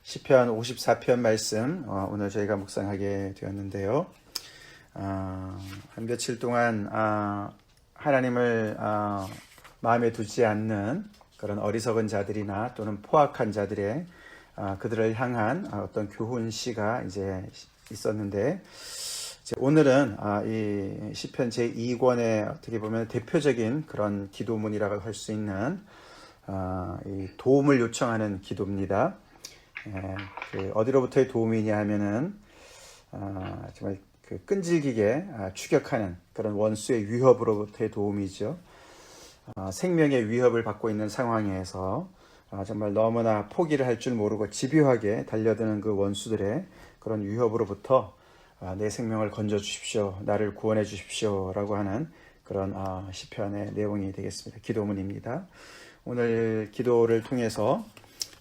시편 54편 말씀 오늘 저희가 묵상하게 되었는데요. 한 며칠 동안 하나님을 마음에 두지 않는 그런 어리석은 자들이나 또는 포악한 자들의 그들을 향한 어떤 교훈시가 이제 있었는데, 이제 오늘은 이 시편 제2권의 어떻게 보면 대표적인 그런 기도문이라고 할 수 있는 이 도움을 요청하는 기도입니다. 어디로부터의 도움이냐 하면은 정말 그 끈질기게 추격하는 그런 원수의 위협으로부터의 도움이죠. 생명의 위협을 받고 있는 상황에서 정말 너무나 포기를 할 줄 모르고 집요하게 달려드는 그 원수들의 그런 위협으로부터 내 생명을 건져 주십시오, 나를 구원해 주십시오 라고 하는 그런 시편의 내용이 되겠습니다. 기도문입니다. 오늘 기도를 통해서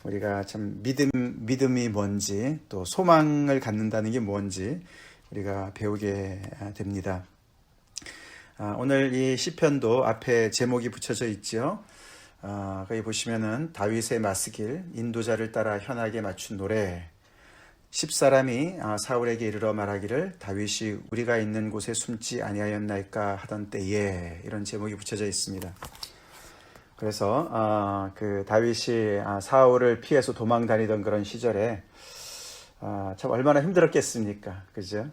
우리가 참 믿음이 뭔지, 또 소망을 갖는다는 게 뭔지 우리가 배우게 됩니다. 오늘 이 시편도 앞에 제목이 붙여져 있죠. 거기 보시면은 다윗의 맞스길, 인도자를 따라 현하게 맞춘 노래. 10사람이 사울에게 이르러 말하기를 다윗이 우리가 있는 곳에 숨지 아니하였나이까 하던 때에, 이런 제목이 붙여져 있습니다. 그래서 그 다윗이 사울을 피해서 도망 다니던 그런 시절에 참 얼마나 힘들었겠습니까, 그죠?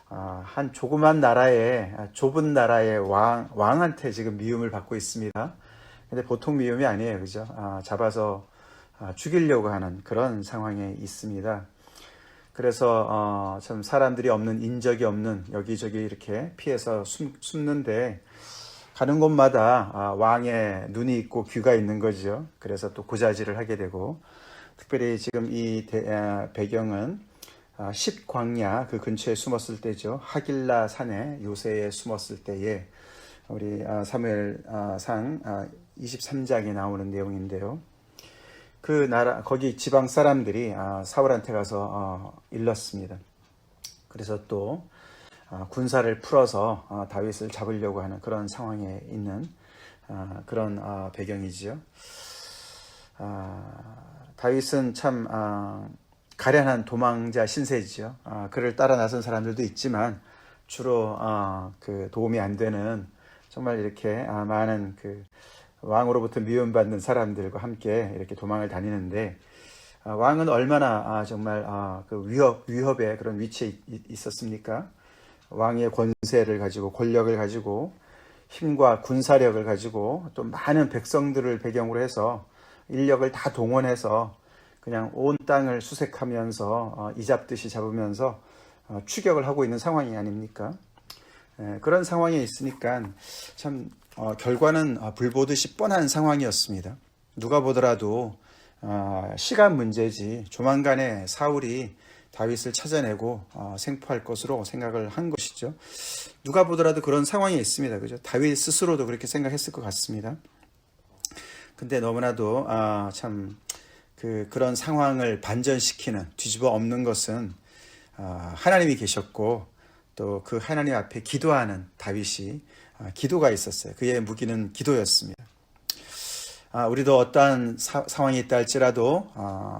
한 조그만 나라의, 좁은 나라의 왕한테 지금 미움을 받고 있습니다. 근데 보통 미움이 아니에요, 그죠? 잡아서 죽이려고 하는 그런 상황에 있습니다. 그래서 참 사람들이 없는, 인적이 없는 여기저기 이렇게 피해서 숨는데, 가는 곳마다 왕의 눈이 있고 귀가 있는 거죠. 그래서 또 고자질을 하게 되고, 특별히 지금 이 배경은 10광야 그 근처에 숨었을 때죠. 하길라 산에 요새에 숨었을 때에, 우리 사무엘상 23장에 나오는 내용인데요. 그 나라, 거기 지방 사람들이 사울한테 가서 일렀습니다. 그래서 또 군사를 풀어서 다윗을 잡으려고 하는 그런 상황에 있는 그런 배경이지요. 다윗은 참 가련한 도망자 신세지요. 그를 따라 나선 사람들도 있지만 주로 그 도움이 안 되는, 정말 이렇게 많은 그 왕으로부터 미움받는 사람들과 함께 이렇게 도망을 다니는데, 왕은 얼마나 정말 그 위협의 그런 위치에 있었습니까? 왕의 권세를 가지고, 권력을 가지고, 힘과 군사력을 가지고, 또 많은 백성들을 배경으로 해서 인력을 다 동원해서 그냥 온 땅을 수색하면서 이잡듯이 잡으면서 추격을 하고 있는 상황이 아닙니까? 그런 상황에 있으니까 참 결과는 불보듯이 뻔한 상황이었습니다. 누가 보더라도 시간 문제지 조만간에 사울이 다윗을 찾아내고 생포할 것으로 생각을 한 것이죠. 누가 보더라도 그런 상황이 있습니다. 그죠? 다윗 스스로도 그렇게 생각했을 것 같습니다. 근데 너무나도 참 그런 상황을 반전시키는, 뒤집어 엎는 것은 하나님이 계셨고, 또 그 하나님 앞에 기도하는 다윗이 기도가 있었어요. 그의 무기는 기도였습니다. 우리도 어떠한 상황이 있다 할지라도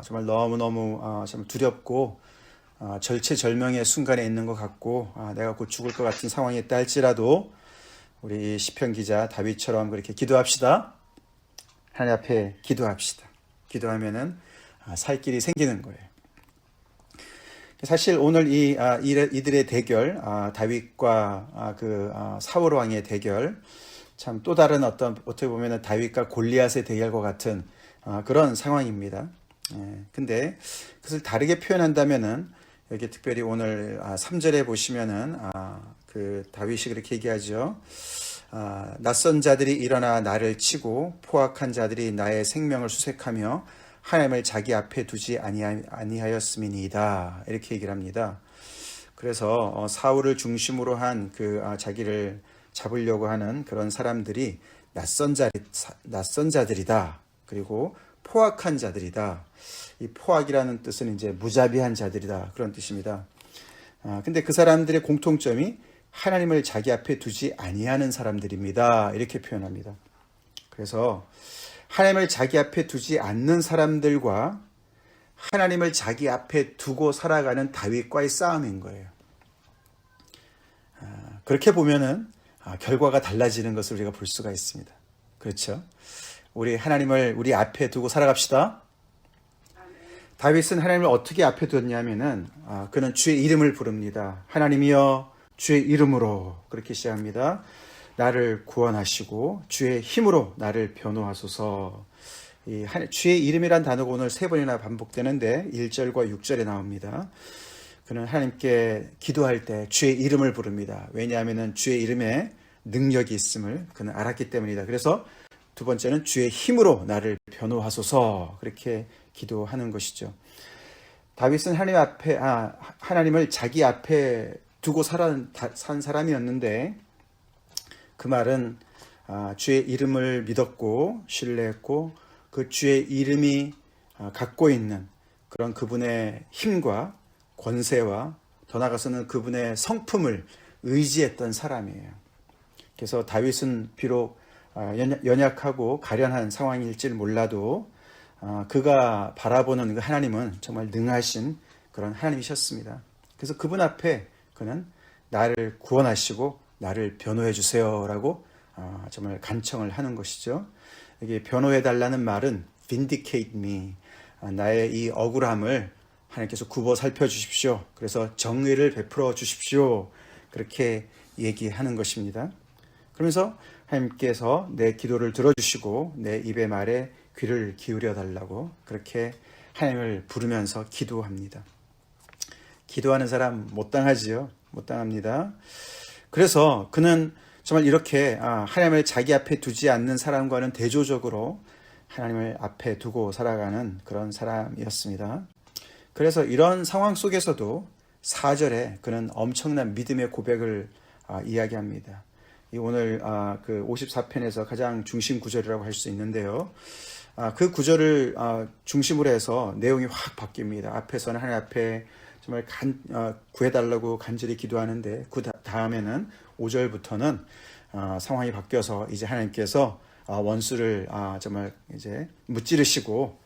정말 너무너무 좀 두렵고 절체절명의 순간에 있는 것 같고, 내가 곧 죽을 것 같은 상황이 있다 할지라도 우리 시편 기자 다윗처럼 그렇게 기도합시다. 하나님 앞에 기도합시다. 기도하면은 살 길이 생기는 거예요. 사실 오늘 이들의 대결, 다윗과 그 사울 왕의 대결, 참 또 다른 어떻게 보면은 다윗과 골리앗의 대결과 같은 그런 상황입니다. 근데 그것을 다르게 표현한다면은, 여기 특별히 오늘 3절에 보시면은 그 다윗이 그렇게 얘기하죠. 낯선 자들이 일어나 나를 치고 포악한 자들이 나의 생명을 수색하며 하나님을 자기 앞에 두지 아니하였음이니이다, 이렇게 얘기를 합니다. 그래서 사울을 중심으로 한 그 자기를 잡으려고 하는 그런 사람들이 낯선 자들이다. 그리고 포악한 자들이다. 이 포악이라는 뜻은 이제 무자비한 자들이다, 그런 뜻입니다. 근데 그 사람들의 공통점이 하나님을 자기 앞에 두지 아니하는 사람들입니다, 이렇게 표현합니다. 그래서 하나님을 자기 앞에 두지 않는 사람들과 하나님을 자기 앞에 두고 살아가는 다윗과의 싸움인 거예요. 그렇게 보면은 결과가 달라지는 것을 우리가 볼 수가 있습니다. 그렇죠? 우리 하나님을 우리 앞에 두고 살아갑시다. 다윗은 하나님을 어떻게 앞에 두었냐면은 그는 주의 이름을 부릅니다. 하나님이여 주의 이름으로 그렇게 시작합니다. 나를 구원하시고 주의 힘으로 나를 변호하소서. 주의 이름이란 단어가 오늘 3번이나 반복되는데 1절과 6절에 나옵니다. 그는 하나님께 기도할 때 주의 이름을 부릅니다. 왜냐하면 주의 이름에 능력이 있음을 그는 알았기 때문이다. 그래서 두 번째는 주의 힘으로 나를 변호하소서 그렇게 기도하는 것이죠. 다윗은 하나님을 자기 앞에 두고 산 사람이었는데 그 말은 주의 이름을 믿었고 신뢰했고 그 주의 이름이 갖고 있는 그런 그분의 힘과 권세와 더 나아가서는 그분의 성품을 의지했던 사람이에요. 그래서 다윗은 비록 연약하고 가련한 상황일지 몰라도 그가 바라보는 그 하나님은 정말 능하신 그런 하나님이셨습니다. 그래서 그분 앞에 그는 나를 구원하시고 나를 변호해 주세요라고 정말 간청을 하는 것이죠. 여기 변호해 달라는 말은 vindicate me, 나의 이 억울함을 하나님께서 굽어 살펴주십시오. 그래서 정의를 베풀어 주십시오. 그렇게 얘기하는 것입니다. 그러면서 하나님께서 내 기도를 들어주시고 내 입의 말에 귀를 기울여 달라고 그렇게 하나님을 부르면서 기도합니다. 기도하는 사람 못 당하지요. 못 당합니다. 그래서 그는 정말 이렇게 하나님을 자기 앞에 두지 않는 사람과는 대조적으로 하나님을 앞에 두고 살아가는 그런 사람이었습니다. 그래서 이런 상황 속에서도 4절에 그는 엄청난 믿음의 고백을 이야기합니다. 오늘 그 54편에서 가장 중심 구절이라고 할 수 있는데요. 그 구절을 중심으로 해서 내용이 확 바뀝니다. 앞에서는 하나님 앞에 정말 구해달라고 간절히 기도하는데 그 다음에는 5절부터는 상황이 바뀌어서 이제 하나님께서 원수를 정말 이제 무찌르시고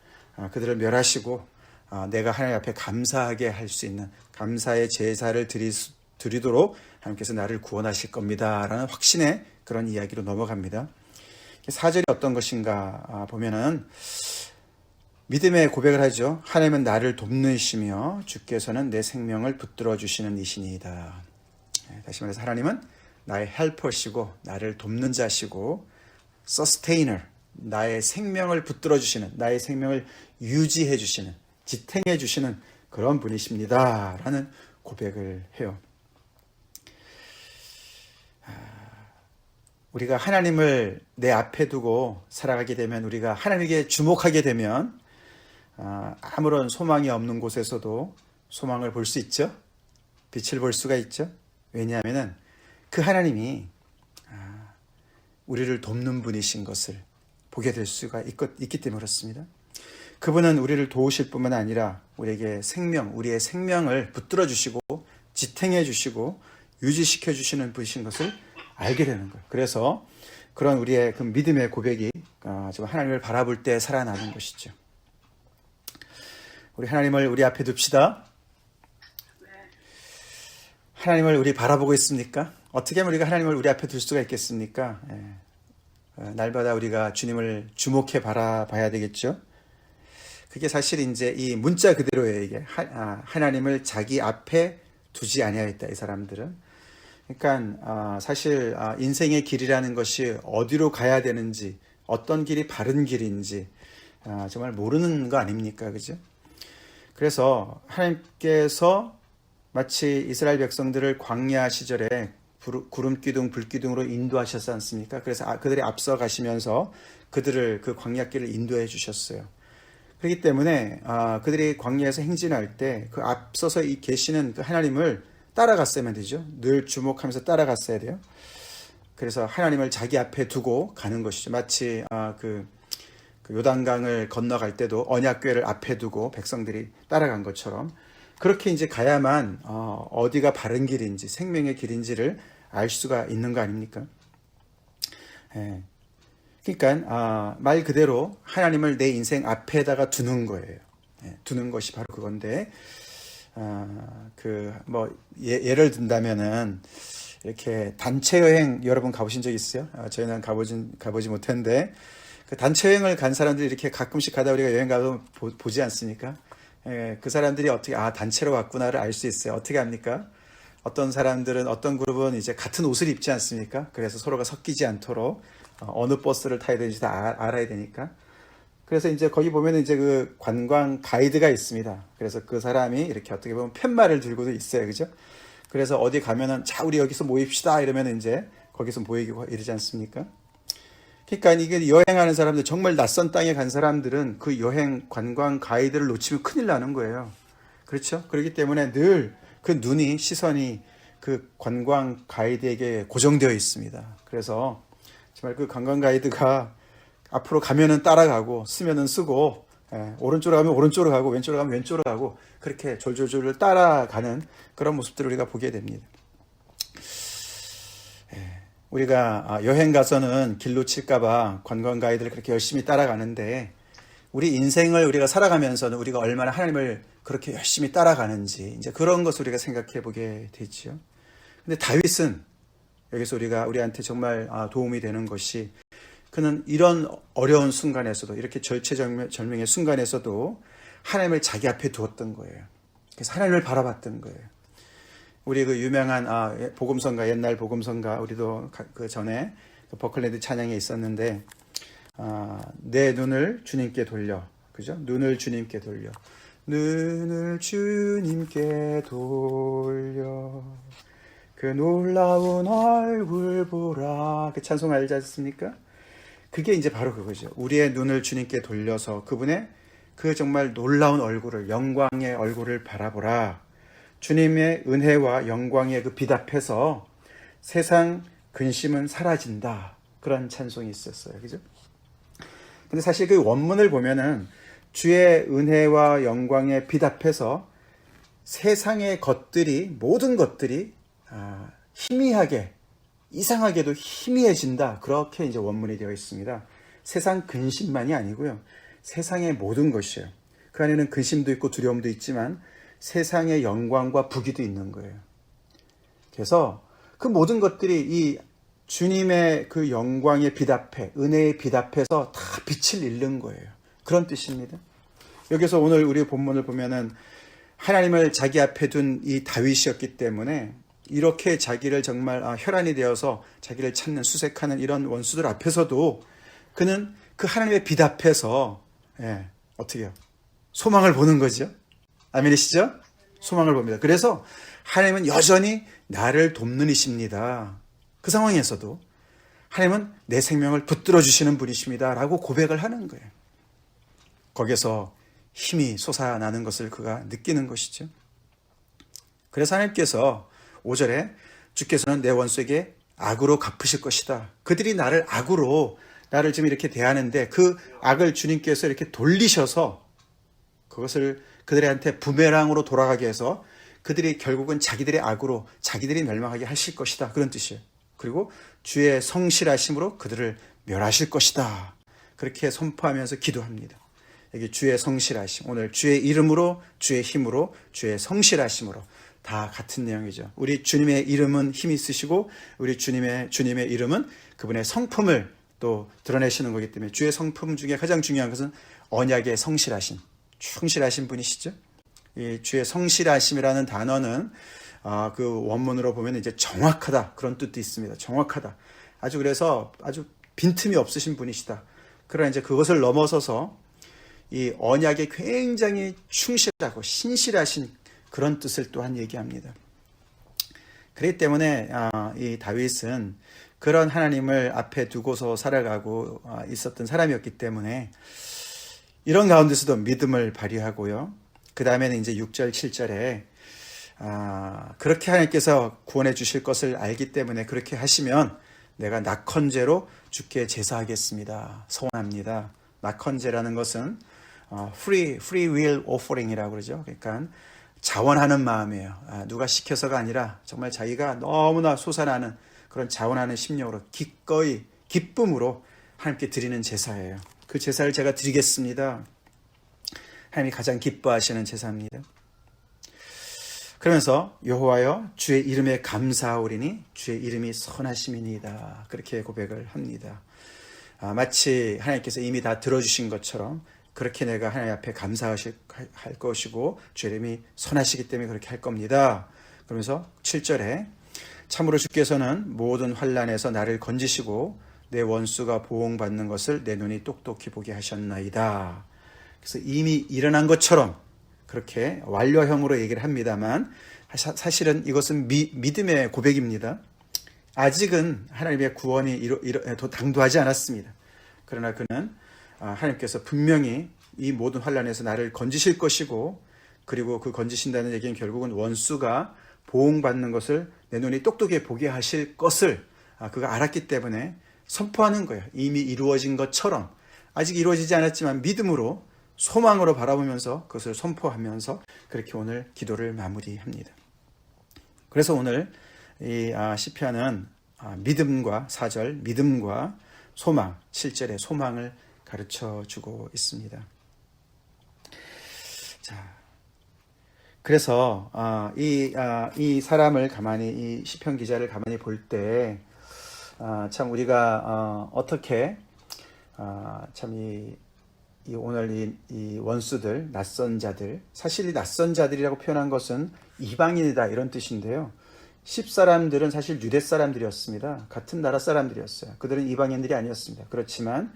그들을 멸하시고 내가 하나님 앞에 감사하게 할 수 있는 감사의 제사를 드리도록 하나님께서 나를 구원하실 겁니다 라는 확신의 그런 이야기로 넘어갑니다. 4절이 어떤 것인가 보면은 믿음의 고백을 하죠. 하나님은 나를 돕는 이시며 주께서는 내 생명을 붙들어 주시는 이시니이다. 다시 말해서 하나님은 나의 헬퍼시고 나를 돕는 자시고 서스테이너, 나의 생명을 붙들어 주시는, 나의 생명을 유지해 주시는, 지탱해 주시는 그런 분이십니다 라는 고백을 해요. 우리가 하나님을 내 앞에 두고 살아가게 되면, 우리가 하나님에게 주목하게 되면 아무런 소망이 없는 곳에서도 소망을 볼 수 있죠. 빛을 볼 수가 있죠. 왜냐하면 그 하나님이 우리를 돕는 분이신 것을 보게 될 수가 있기 때문에 그렇습니다. 그분은 우리를 도우실 뿐만 아니라 우리에게 우리의 생명을 붙들어 주시고 지탱해 주시고 유지시켜 주시는 분이신 것을 알게 되는 거예요. 그래서 그런 우리의 그 믿음의 고백이 지금 하나님을 바라볼 때 살아나는 것이죠. 우리 하나님을 우리 앞에 둡시다. 하나님을 우리 바라보고 있습니까? 어떻게 하면 우리가 하나님을 우리 앞에 둘 수가 있겠습니까? 날마다 우리가 주님을 주목해 바라봐야 되겠죠. 그게 사실 이제 이 문자 그대로예요. 이게 하나님을 자기 앞에 두지 아니하였다. 이 사람들은. 그러니까 사실 인생의 길이라는 것이 어디로 가야 되는지, 어떤 길이 바른 길인지 정말 모르는 거 아닙니까? 그죠? 그래서 하나님께서 마치 이스라엘 백성들을 광야 시절에 구름 기둥, 불 기둥으로 인도하셨지 않습니까? 그래서 그들이 앞서 가시면서 그들을 그 광야길을 인도해 주셨어요. 그렇기 때문에 그들이 광야에서 행진할 때 그 앞서서 계시는 그 하나님을 따라갔어야만 되죠. 늘 주목하면서 따라갔어야 돼요. 그래서 하나님을 자기 앞에 두고 가는 것이죠. 마치 그 요단강을 건너갈 때도 언약궤를 앞에 두고 백성들이 따라간 것처럼 그렇게 이제 가야만 어디가 바른 길인지 생명의 길인지를 알 수가 있는 거 아닙니까? 그러니까 말 그대로 하나님을 내 인생 앞에다가 두는 거예요. 두는 것이 바로 그건데, 예를 든다면은, 이렇게 단체 여행 여러분 가보신 적 있어요? 저희는 가보지 못했는데, 그 단체 여행을 간 사람들이 이렇게 가끔씩 가다 우리가 여행 가서 보지 않습니까? 그 사람들이 어떻게, 단체로 왔구나를 알 수 있어요. 어떻게 합니까? 어떤 사람들은, 어떤 그룹은 이제 같은 옷을 입지 않습니까? 그래서 서로가 섞이지 않도록 어느 버스를 타야 되는지 다 알아야 되니까. 그래서 이제 거기 보면 이제 그 관광 가이드가 있습니다. 그래서 그 사람이 이렇게 어떻게 보면 팻말을 들고도 있어요. 그죠? 그래서 어디 가면은, 자, 우리 여기서 모입시다. 이러면 이제 거기서 모이고 이러지 않습니까? 그러니까 이게 여행하는 사람들, 정말 낯선 땅에 간 사람들은 그 여행 관광 가이드를 놓치면 큰일 나는 거예요. 그렇죠? 그렇기 때문에 늘 그 눈이, 시선이 그 관광 가이드에게 고정되어 있습니다. 그래서 정말 그 관광 가이드가 앞으로 가면은 따라가고, 쓰면은 쓰고, 오른쪽으로 가면 오른쪽으로 가고, 왼쪽으로 가면 왼쪽으로 가고, 그렇게 졸졸졸 따라가는 그런 모습들을 우리가 보게 됩니다. 우리가 여행 가서는 길 놓칠까봐 관광 가이드를 그렇게 열심히 따라가는데, 우리 인생을 우리가 살아가면서는 우리가 얼마나 하나님을 그렇게 열심히 따라가는지, 이제 그런 것을 우리가 생각해 보게 되지요. 근데 다윗은 여기서 우리한테 정말 도움이 되는 것이, 그는 이런 어려운 순간에서도, 이렇게 절체절명의 순간에서도 하나님을 자기 앞에 두었던 거예요. 그래서 하나님을 바라봤던 거예요. 우리 그 유명한 복음성가, 옛날 복음성가, 우리도 그 전에 그 버클랜드 찬양에 있었는데, 내 눈을 주님께 돌려, 그죠? 눈을 주님께 돌려, 눈을 주님께 돌려, 그 놀라운 얼굴 보라. 그 찬송 알지 않습니까? 그게 이제 바로 그거죠. 우리의 눈을 주님께 돌려서 그분의 그 정말 놀라운 얼굴을, 영광의 얼굴을 바라보라. 주님의 은혜와 영광의 그 빛 앞에서 세상 근심은 사라진다. 그런 찬송이 있었어요. 그죠? 근데 사실 그 원문을 보면은 주의 은혜와 영광의 빛 앞에서 세상의 것들이, 모든 것들이 희미하게, 이상하게도 희미해진다. 그렇게 이제 원문이 되어 있습니다. 세상 근심만이 아니고요. 세상의 모든 것이에요. 그 안에는 근심도 있고 두려움도 있지만 세상의 영광과 부귀도 있는 거예요. 그래서 그 모든 것들이 이 주님의 그 영광의 빛 앞에, 은혜의 빛 앞에서 다 빛을 잃는 거예요. 그런 뜻입니다. 여기서 오늘 우리 본문을 보면은 하나님을 자기 앞에 둔 이 다윗이었기 때문에 이렇게 자기를 정말 혈안이 되어서 자기를 찾는, 수색하는 이런 원수들 앞에서도 그는 그 하나님의 빛 앞에서 어떻게 해요? 소망을 보는 거죠. 아멘이시죠? 소망을 봅니다. 그래서 하나님은 여전히 나를 돕는 이십니다. 그 상황에서도 하나님은 내 생명을 붙들어 주시는 분이십니다. 라고 고백을 하는 거예요. 거기서 힘이 솟아나는 것을 그가 느끼는 것이죠. 그래서 하나님께서 5절에 주께서는 내 원수에게 악으로 갚으실 것이다. 그들이 나를 악으로, 나를 지금 이렇게 대하는데 그 악을 주님께서 이렇게 돌리셔서 그것을 그들한테 부메랑으로 돌아가게 해서 그들이 결국은 자기들의 악으로 자기들이 멸망하게 하실 것이다. 그런 뜻이에요. 그리고 주의 성실하심으로 그들을 멸하실 것이다. 그렇게 선포하면서 기도합니다. 여기 주의 성실하심, 오늘 주의 이름으로, 주의 힘으로, 주의 성실하심으로, 다 같은 내용이죠. 우리 주님의 이름은 힘이 있으시고 우리 주님의 이름은 그분의 성품을 또 드러내시는 거기 때문에 주의 성품 중에 가장 중요한 것은 언약의 성실하심, 충실하신 분이시죠. 이 주의 성실하심이라는 단어는 그 원문으로 보면 이제 정확하다, 그런 뜻도 있습니다. 정확하다. 그래서 아주 빈틈이 없으신 분이시다. 그러나 이제 그것을 넘어서서 이 언약에 굉장히 충실하고 신실하신 그런 뜻을 또한 얘기합니다. 그렇기 때문에 이 다윗은 그런 하나님을 앞에 두고서 살아가고 있었던 사람이었기 때문에 이런 가운데서도 믿음을 발휘하고요. 그 다음에는 이제 6절, 7절에 그렇게 하나님께서 구원해 주실 것을 알기 때문에 그렇게 하시면 내가 낙헌제로 주께 제사하겠습니다. 서원합니다. 낙헌제라는 것은 free will offering이라고 그러죠. 그러니까 자원하는 마음이에요. 누가 시켜서가 아니라 정말 자기가 너무나 솟아나는 그런 자원하는 심령으로 기꺼이 기쁨으로 하나님께 드리는 제사예요. 그 제사를 제가 드리겠습니다. 하나님이 가장 기뻐하시는 제사입니다. 그러면서 여호와여 주의 이름에 감사하오리니 주의 이름이 선하심이니이다. 그렇게 고백을 합니다. 마치 하나님께서 이미 다 들어주신 것처럼 그렇게 내가 하나님 앞에 감사할 것이고 주의 이름이 선하시기 때문에 그렇게 할 겁니다. 그러면서 7절에 참으로 주께서는 모든 환난에서 나를 건지시고 내 원수가 보응받는 것을 내 눈이 똑똑히 보게 하셨나이다. 그래서 이미 일어난 것처럼 그렇게 완료형으로 얘기를 합니다만 사실은 이것은 믿음의 고백입니다. 아직은 하나님의 구원이 당도하지 않았습니다. 그러나 그는 하나님께서 분명히 이 모든 환난에서 나를 건지실 것이고 그리고 그 건지신다는 얘기는 결국은 원수가 보응받는 것을 내 눈이 똑똑히 보게 하실 것을 그가 알았기 때문에 선포하는 거예요. 이미 이루어진 것처럼 아직 이루어지지 않았지만 믿음으로 소망으로 바라보면서 그것을 선포하면서 그렇게 오늘 기도를 마무리합니다. 그래서 오늘 이 시편은 믿음과 4절 믿음과 소망 7절의 소망을 가르쳐 주고 있습니다. 자, 그래서 이 사람을 가만히 이 시편 기자를 가만히 볼 때 참 우리가 어떻게 참 오늘 이 원수들, 낯선 자들, 사실 이 낯선 자들이라고 표현한 것은 이방인이다 이런 뜻인데요. 10사람들은 사실 유대 사람들이었습니다. 같은 나라 사람들이었어요. 그들은 이방인들이 아니었습니다. 그렇지만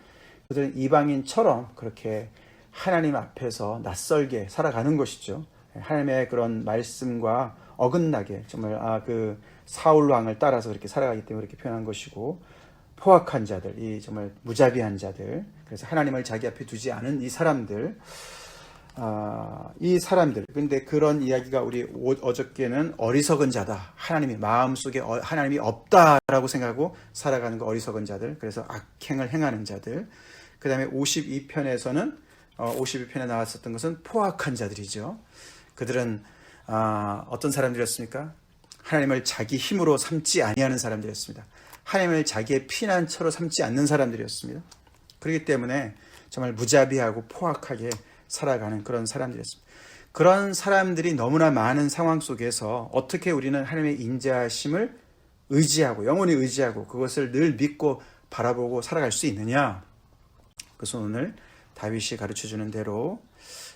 그들은 이방인처럼 그렇게 하나님 앞에서 낯설게 살아가는 것이죠. 하나님의 그런 말씀과 어긋나게 정말 그 사울 왕을 따라서 그렇게 살아가기 때문에 그렇게 표현한 것이고 포악한 자들, 이 정말 무자비한 자들, 그래서 하나님을 자기 앞에 두지 않은 이 사람들, 근데 그런 이야기가 우리 어저께는 어리석은 자다. 하나님이 마음속에 하나님이 없다라고 생각하고 살아가는 거 어리석은 자들, 그래서 악행을 행하는 자들. 그 다음에 52편에서는 52편에 나왔었던 것은 포악한 자들이죠. 그들은 어떤 사람들이었습니까? 하나님을 자기 힘으로 삼지 아니하는 사람들이었습니다. 하나님을 자기의 피난처로 삼지 않는 사람들이었습니다. 그렇기 때문에 정말 무자비하고 포악하게 살아가는 그런 사람들이었습니다. 그런 사람들이 너무나 많은 상황 속에서 어떻게 우리는 하나님의 인자하심을 의지하고 영원히 의지하고 그것을 늘 믿고 바라보고 살아갈 수 있느냐? 그래서 오늘 다윗이 가르쳐주는 대로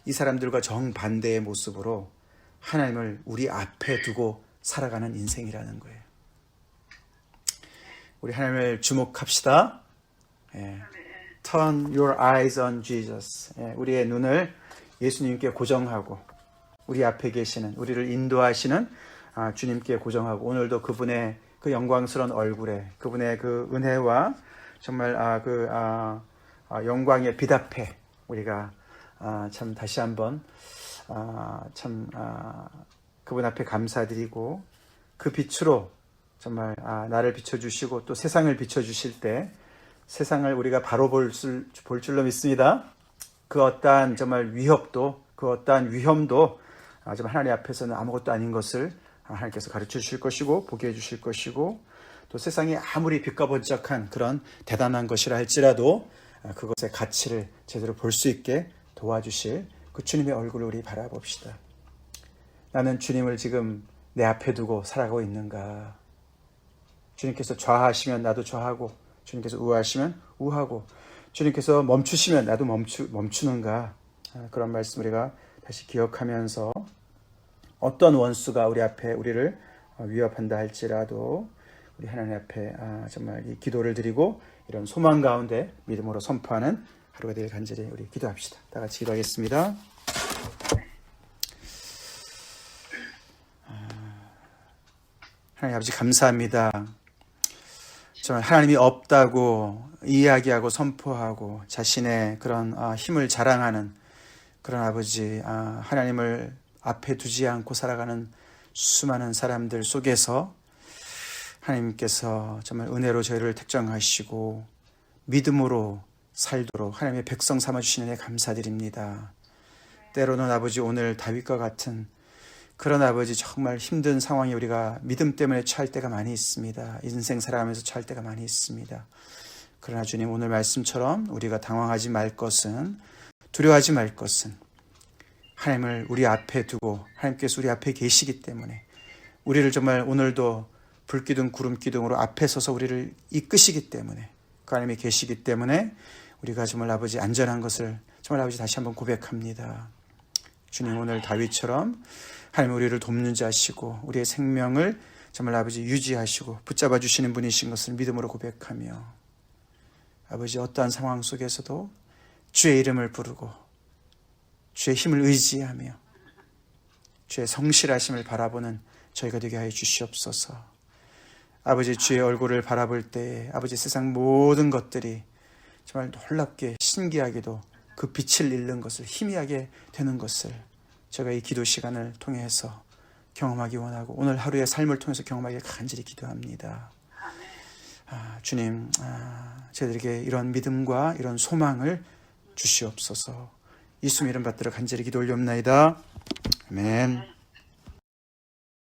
이 사람들과 정반대의 모습으로 하나님을 우리 앞에 두고 살아가는 인생이라는 거예요. 우리 하나님을 주목합시다. Turn your eyes on Jesus. 우리의 눈을 예수님께 고정하고 우리 앞에 계시는 우리를 인도하시는 주님께 고정하고 오늘도 그분의 그 영광스러운 얼굴에 그분의 그 은혜와 정말 영광의 빛 앞에 우리가 참 다시 한번 그분 앞에 감사드리고 그 빛으로 정말 나를 비춰주시고 또 세상을 비춰주실 때 세상을 우리가 바로 볼 줄로 믿습니다. 그 어떠한 정말 위협도 그 어떠한 위험도 정말 하나님 앞에서는 아무것도 아닌 것을 하나님께서 가르쳐 주실 것이고 보게 해 주실 것이고 또 세상이 아무리 빛과 번쩍한 그런 대단한 것이라 할지라도 그것의 가치를 제대로 볼 수 있게 도와주실 그 주님의 얼굴을 우리 바라봅시다. 나는 주님을 지금 내 앞에 두고 살아가고 있는가? 주님께서 좌하시면 나도 좌하고 주님께서 우하시면 우하고 주님께서 멈추시면 나도 멈추는가? 그런 말씀 우리가 다시 기억하면서 어떤 원수가 우리 앞에 우리를 위협한다 할지라도 우리 하나님 앞에 정말 이 기도를 드리고 이런 소망 가운데 믿음으로 선포하는 하루가 되길 간절히 우리 기도합시다. 다 같이 기도하겠습니다. 하나님 아버지 감사합니다. 정말 하나님이 없다고 이야기하고 선포하고 자신의 그런 힘을 자랑하는 그런 아버지 하나님을 앞에 두지 않고 살아가는 수많은 사람들 속에서 하나님께서 정말 은혜로 저희를 택정하시고 믿음으로 살도록 하나님의 백성 삼아주시는 데 감사드립니다. 때로는 아버지 오늘 다윗과 같은 그런 아버지 정말 힘든 상황이 우리가 믿음 때문에 처할 때가 많이 있습니다. 인생 살아가면서 처할 때가 많이 있습니다. 그러나 주님 오늘 말씀처럼 우리가 당황하지 말 것은 두려워하지 말 것은 하나님을 우리 앞에 두고 하나님께서 우리 앞에 계시기 때문에 우리를 정말 오늘도 불기둥 구름기둥으로 앞에 서서 우리를 이끄시기 때문에 그 하나님이 계시기 때문에 우리가 정말 아버지 안전한 것을 정말 아버지 다시 한번 고백합니다. 주님, 오늘 다윗처럼 하나님 우리를 돕는 자시고 우리의 생명을 정말 아버지 유지하시고 붙잡아 주시는 분이신 것을 믿음으로 고백하며 아버지 어떠한 상황 속에서도 주의 이름을 부르고 주의 힘을 의지하며 주의 성실하심을 바라보는 저희가 되게 하여 주시옵소서. 아버지 주의 얼굴을 바라볼 때에 아버지 세상 모든 것들이 정말 놀랍게 신기하게도 그 빛을 잃는 것을 희미하게 되는 것을 제가 이 기도 시간을 통해서 경험하기 원하고 오늘 하루의 삶을 통해서 경험하기 간절히 기도합니다. 주님, 저희들에게 이런 믿음과 이런 소망을 주시옵소서. 예수님 이름 받들어 간절히 기도 올리옵나이다. 아멘.